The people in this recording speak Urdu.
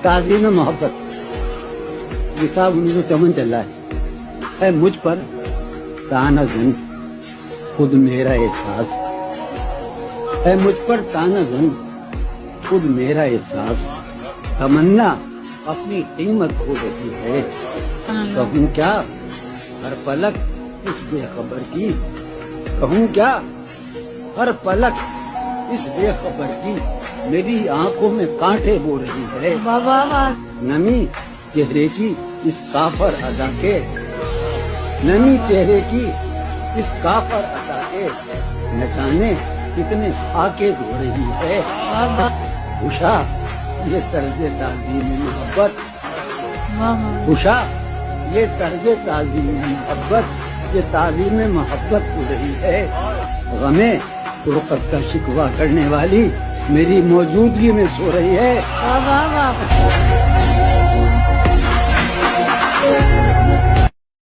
تعظیم محبت کتاب 1954 چل رہا ہے مجھ پر تانا زن خود میرا احساس ہے مجھ پر تانا زن خود میرا احساس تمنا اپنی قیمت کھو رہی ہے کہوں کیا ہر پلک اس بے خبر کی کہوں کیا ہر پلک اس بے خبر کی میری آنکھوں میں کانٹے بو رہی ہے نمی چہرے کی اس کافر ادا کے نمی چہرے کی اس کافر ادا کے نہ جانے کتنے خاکے دھو رہی ہے خوشا یہ طرز تعظیم محبت خوشا یہ طرز تعظیم محبت یہ تعظیم محبت ہو رہی ہے غمیں فرقت کا شکوہ کرنے والی میری موجودگی میں سو رہی ہے